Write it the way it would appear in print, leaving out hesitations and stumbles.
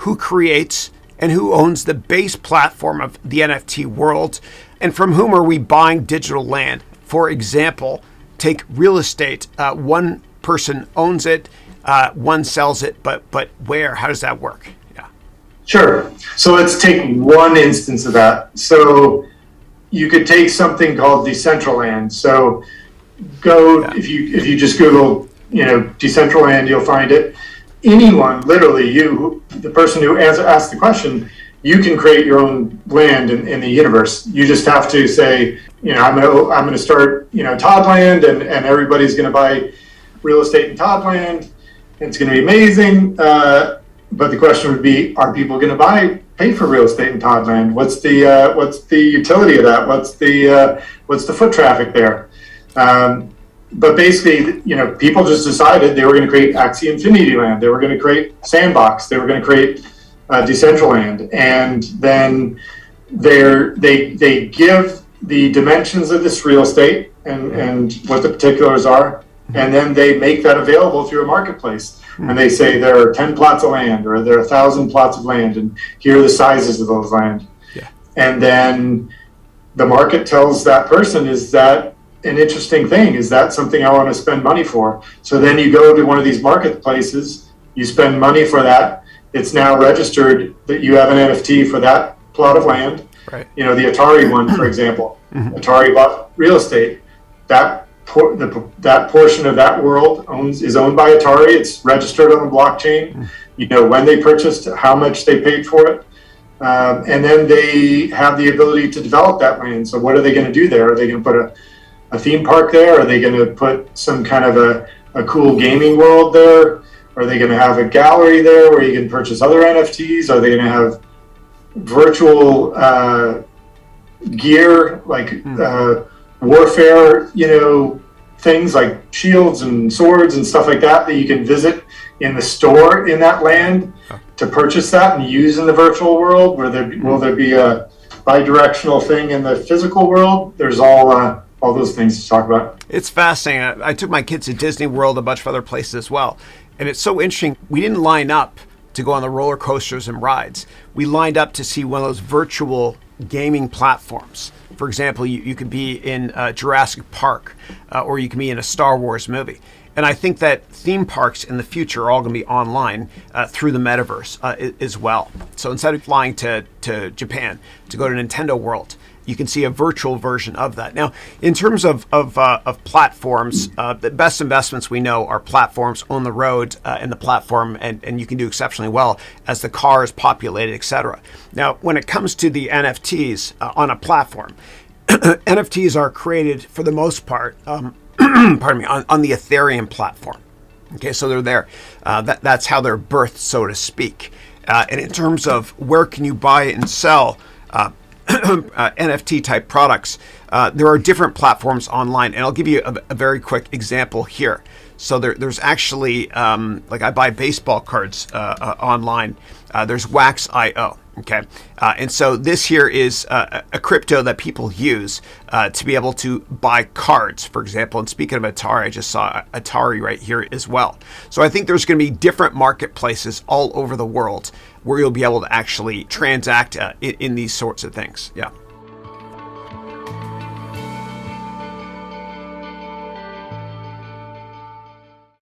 who creates and who owns the base platform of the NFT world, and from whom are we buying digital land? For example, take real estate. One person owns it, one sells it, but where? How does that work? Yeah. Sure. So let's take one instance of that. So you could take something called Decentraland. So if you just Google, Decentraland, you'll find it. Anyone, literally you, the person who asked the question, you can create your own land in the universe. You just have to say, I'm going to start, Toddland, and everybody's going to buy real estate in Toddland. It's going to be amazing. But the question would be, are people going to pay for real estate in Toddland? What's the utility of that? What's the foot traffic there? But basically, people just decided they were going to create Axie Infinity Land. They were going to create Sandbox. They were going to create Decentraland, and then they give the dimensions of this real estate and what the particulars are, and then they make that available through a marketplace. And they say there are 10 plots of land, or there are 1,000 plots of land, and here are the sizes of those land. Yeah. And then the market tells that person, is that an interesting thing? Is that something I want to spend money for? So then you go to one of these marketplaces, you spend money for that. It's now registered that you have an NFT for that plot of land. Right. The Atari one, for example. Atari bought real estate. That portion of that world is owned by Atari. It's registered on the blockchain. When they purchased, how much they paid for it. And then they have the ability to develop that land. So what are they going to do there? Are they going to put a theme park there? Are they going to put some kind of a cool gaming world there? Are they going to have a gallery there where you can purchase other NFTs? Are they going to have virtual gear, like warfare, things like shields and swords and stuff like that you can visit in the store in that land to purchase that and use in the virtual world? Will there be a bi-directional thing in the physical world? There's all those things to talk about. It's fascinating. I took my kids to Disney World, a bunch of other places as well. And it's so interesting. We didn't line up to go on the roller coasters and rides. We lined up to see one of those virtual gaming platforms. For example, you could be in Jurassic Park, or you can be in a Star Wars movie. And I think that theme parks in the future are all going to be online through the metaverse as well. So instead of flying to Japan to go to Nintendo World, you can see a virtual version of that. Now, in terms of platforms, the best investments we know are platforms on the road and the platform, and you can do exceptionally well as the car is populated, etc. Now, when it comes to the NFTs on a platform, NFTs are created for the most part, pardon me, on the Ethereum platform. Okay, so they're there. That's how they're birthed, so to speak. And in terms of where can you buy and sell NFT type products, there are different platforms online, and I'll give you a very quick example here. So there's actually like I buy baseball cards online. There's Wax.io. Okay, and so this here is a crypto that people use to be able to buy cards, for example. And speaking of Atari, I just saw Atari right here as well. So I think there's going to be different marketplaces all over the world where you'll be able to actually transact in these sorts of things. Yeah.